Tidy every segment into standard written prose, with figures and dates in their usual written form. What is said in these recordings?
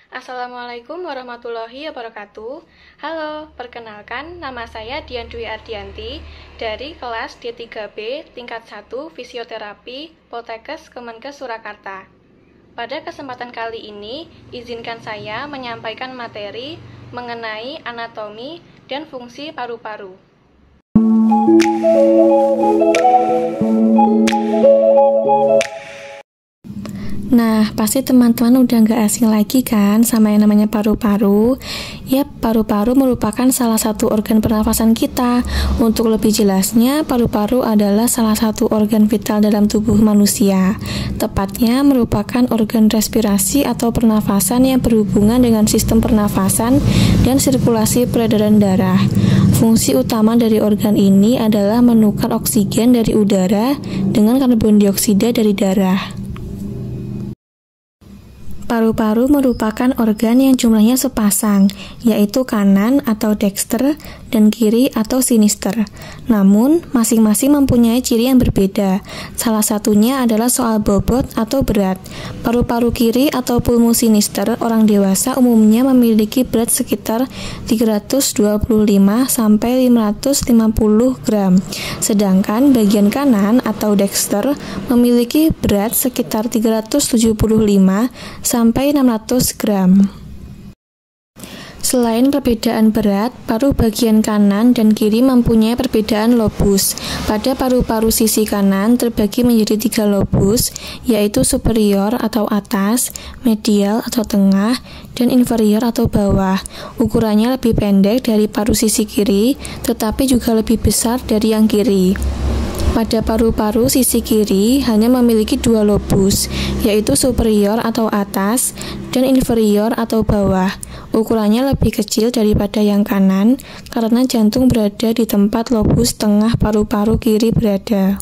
Assalamualaikum warahmatullahi wabarakatuh. Halo, perkenalkan nama saya Dian Dwi Ardianti dari kelas D3B tingkat 1 Fisioterapi Poltekkes Kemenkes Surakarta. Pada kesempatan kali ini, izinkan saya menyampaikan materi mengenai anatomi dan fungsi paru-paru. Nah, pasti teman-teman udah nggak asing lagi kan sama yang namanya paru-paru. Yap, paru-paru merupakan salah satu organ pernafasan kita. Untuk lebih jelasnya, paru-paru adalah salah satu organ vital dalam tubuh manusia. Tepatnya merupakan organ respirasi atau pernafasan yang berhubungan dengan sistem pernafasan dan sirkulasi peredaran darah. Fungsi utama dari organ ini adalah menukar oksigen dari udara dengan karbon dioksida dari darah. Paru-paru merupakan organ yang jumlahnya sepasang, yaitu kanan atau dexter dan kiri atau sinister. Namun, masing-masing mempunyai ciri yang berbeda. Salah satunya adalah soal bobot atau berat. Paru-paru kiri atau pulmo sinister orang dewasa umumnya memiliki berat sekitar 325 sampai 550 gram. Sedangkan bagian kanan atau dexter memiliki berat sekitar 375 sampai 600 gram. Selain perbedaan berat, paru bagian kanan dan kiri mempunyai perbedaan lobus. Pada paru-paru sisi kanan terbagi menjadi 3 lobus, yaitu superior atau atas, medial atau tengah, dan inferior atau bawah. Ukurannya lebih pendek dari paru sisi kiri, tetapi juga lebih besar dari yang kiri. Pada paru-paru sisi kiri hanya memiliki 2 lobus, yaitu superior atau atas dan inferior atau bawah. Ukurannya lebih kecil daripada yang kanan karena jantung berada di tempat lobus tengah paru-paru kiri berada.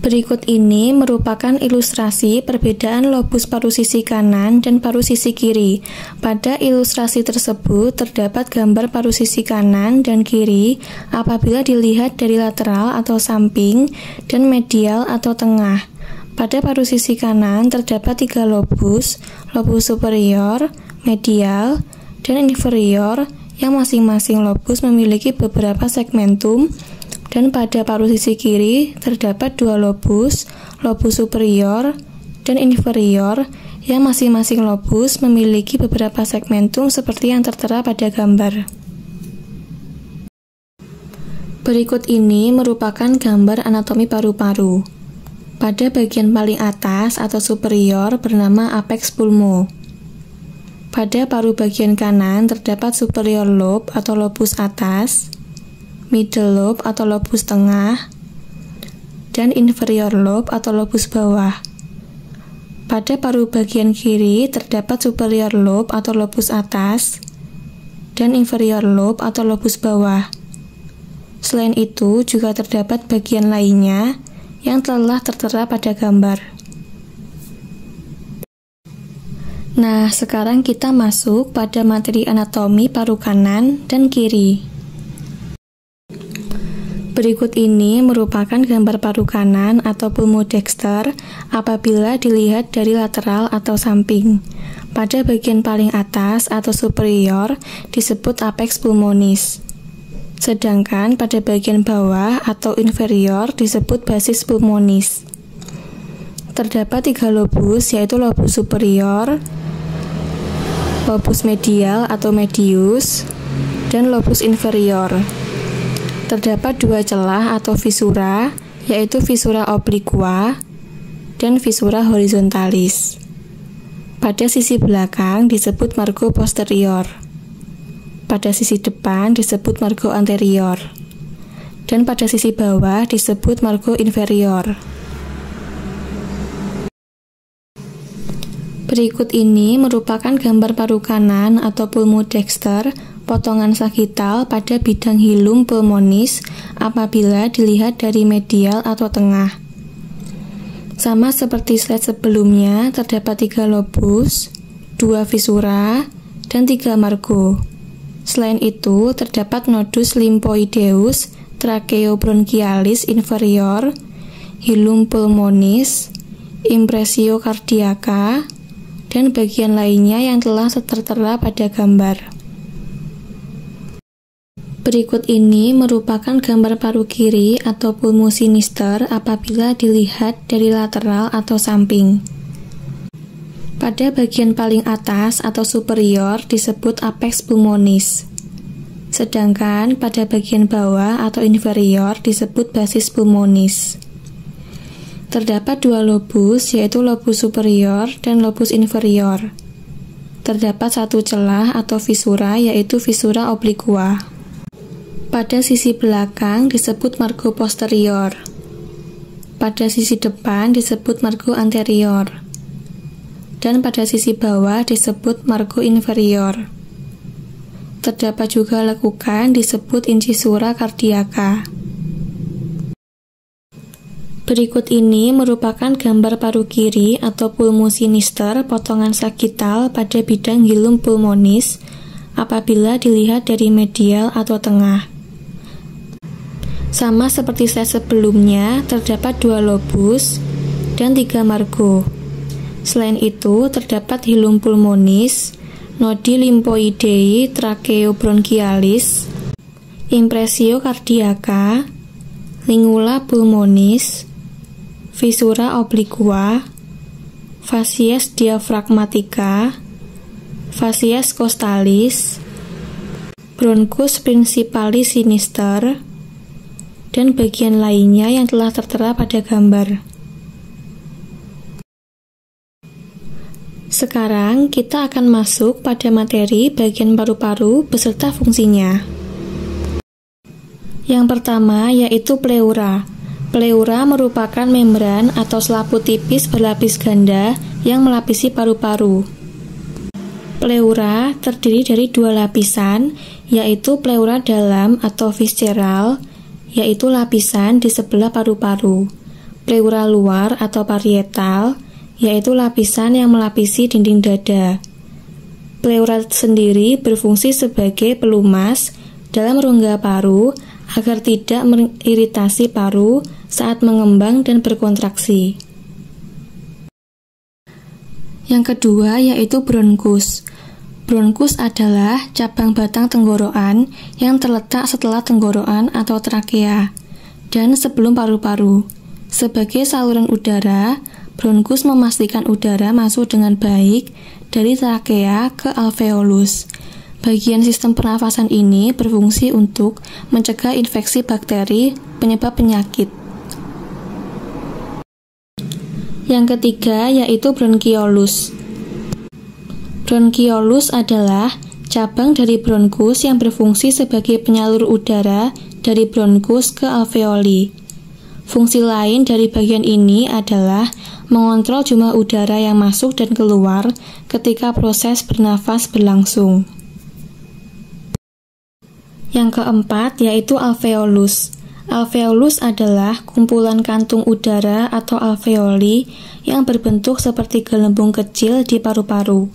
Berikut ini merupakan ilustrasi perbedaan lobus paru sisi kanan dan paru sisi kiri. Pada ilustrasi tersebut terdapat gambar paru sisi kanan dan kiri apabila dilihat dari lateral atau samping dan medial atau tengah. Pada paru sisi kanan terdapat 3 lobus, lobus superior, medial, dan inferior yang masing-masing lobus memiliki beberapa segmentum. Dan pada paru sisi kiri terdapat 2 lobus, lobus superior dan inferior yang masing-masing lobus memiliki beberapa segmentum seperti yang tertera pada gambar. Berikut ini merupakan gambar anatomi paru-paru. Pada bagian paling atas atau superior bernama apex pulmo. Pada paru bagian kanan terdapat superior lobe atau lobus atas, middle lobe atau lobus tengah, dan inferior lobe atau lobus bawah. Pada paru bagian kiri terdapat superior lobe atau lobus atas, dan inferior lobe atau lobus bawah. Selain itu, juga terdapat bagian lainnya yang telah tertera pada gambar. Nah, sekarang kita masuk pada materi anatomi paru kanan dan kiri. Berikut ini merupakan gambar paru kanan atau pulmodexter apabila dilihat dari lateral atau samping. Pada bagian paling atas atau superior disebut apex pulmonis. Sedangkan pada bagian bawah atau inferior disebut basis pulmonis. Terdapat 3 lobus, yaitu lobus superior, lobus medial atau medius, dan lobus inferior. Terdapat 2 celah atau visura, yaitu visura obliqua dan visura horizontalis. Pada sisi belakang disebut margo posterior. Pada sisi depan disebut margo anterior. Dan pada sisi bawah disebut margo inferior. Berikut ini merupakan gambar paru kanan atau pulmodexter potongan sagital pada bidang hilum pulmonis apabila dilihat dari medial atau tengah. Sama seperti slide sebelumnya, terdapat 3 lobus, 2 visura, dan 3 margo. Selain itu, terdapat nodus lymphoideus tracheobronchialis inferior, hilum pulmonis, impressio cardiaca, dan bagian lainnya yang telah tertera pada gambar. Berikut ini merupakan gambar paru kiri atau pulmus sinister apabila dilihat dari lateral atau samping. Pada bagian paling atas atau superior disebut apex pulmonis. Sedangkan pada bagian bawah atau inferior disebut basis pulmonis. Terdapat dua lobus, yaitu lobus superior dan lobus inferior. Terdapat satu celah atau fisura, yaitu fisura obliqua. Pada sisi belakang disebut margo posterior. Pada sisi depan disebut margo anterior. Dan pada sisi bawah disebut margo inferior. Terdapat juga lekukan disebut incisura cardiaca. Berikut ini merupakan gambar paru kiri atau pulmus sinister potongan sagital pada bidang hilum pulmonis apabila dilihat dari medial atau tengah. Sama seperti slide sebelumnya, terdapat dua lobus dan 3 margo. Selain itu, terdapat hilum pulmonis, nodi limfoidei tracheobronchialis, impressio cardiaca, lingula pulmonis, fisura obliqua, facies diaphragmatica, facies costalis, bronchus principalis sinister, dan bagian lainnya yang telah tertera pada gambar. Sekarang kita akan masuk pada materi bagian paru-paru beserta fungsinya. Yang pertama yaitu pleura. Pleura merupakan membran atau selaput tipis berlapis ganda yang melapisi paru-paru. Pleura terdiri dari 2 lapisan, yaitu pleura dalam atau visceral, yaitu lapisan di sebelah paru-paru. Pleura luar atau parietal, yaitu lapisan yang melapisi dinding dada. Pleura sendiri berfungsi sebagai pelumas dalam rongga paru agar tidak mengiritasi paru saat mengembang dan berkontraksi. Yang kedua yaitu bronkus. Bronkus adalah cabang batang tenggorokan yang terletak setelah tenggorokan atau trakea dan sebelum paru-paru. Sebagai saluran udara, bronkus memastikan udara masuk dengan baik dari trakea ke alveolus. Bagian sistem pernafasan ini berfungsi untuk mencegah infeksi bakteri penyebab penyakit. Yang ketiga yaitu bronkiolus. Bronkiolus adalah cabang dari bronkus yang berfungsi sebagai penyalur udara dari bronkus ke alveoli. Fungsi lain dari bagian ini adalah mengontrol jumlah udara yang masuk dan keluar ketika proses bernafas berlangsung. Yang keempat yaitu alveolus. Alveolus adalah kumpulan kantung udara atau alveoli yang berbentuk seperti gelembung kecil di paru-paru.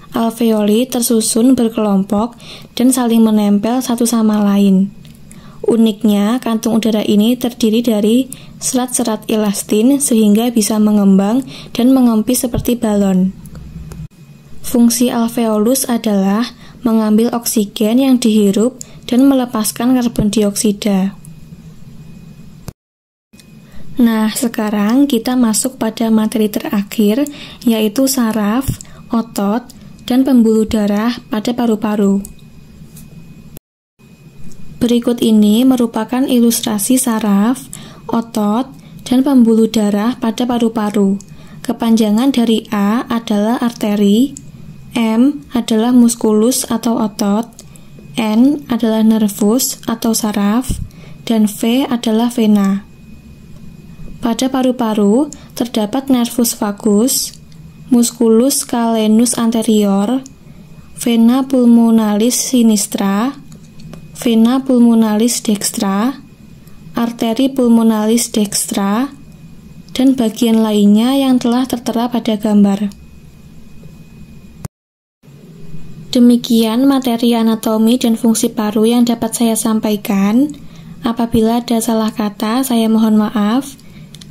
Alveoli tersusun berkelompok dan saling menempel satu sama lain. Uniknya, kantung udara ini terdiri dari serat-serat elastin sehingga bisa mengembang dan mengempis seperti balon. Fungsi alveolus adalah mengambil oksigen yang dihirup dan melepaskan karbon dioksida. Nah, sekarang kita masuk pada materi terakhir, yaitu saraf, otot, dan pembuluh darah pada paru-paru. Berikut ini merupakan ilustrasi saraf, otot, dan pembuluh darah pada paru-paru. Kepanjangan dari A adalah arteri, M adalah musculus atau otot, N adalah nervus atau saraf, dan V adalah vena. Pada paru-paru terdapat nervus vagus, musculus calenus anterior, vena pulmonalis sinistra, vena pulmonalis dextra, arteri pulmonalis dextra, dan bagian lainnya yang telah tertera pada gambar. Demikian materi anatomi dan fungsi paru yang dapat saya sampaikan. Apabila ada salah kata, saya mohon maaf.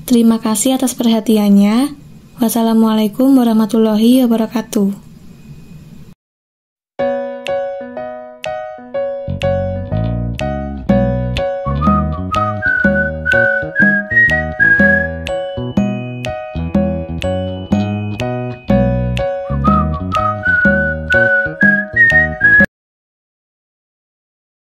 Terima kasih atas perhatiannya. Wassalamualaikum warahmatullahi wabarakatuh.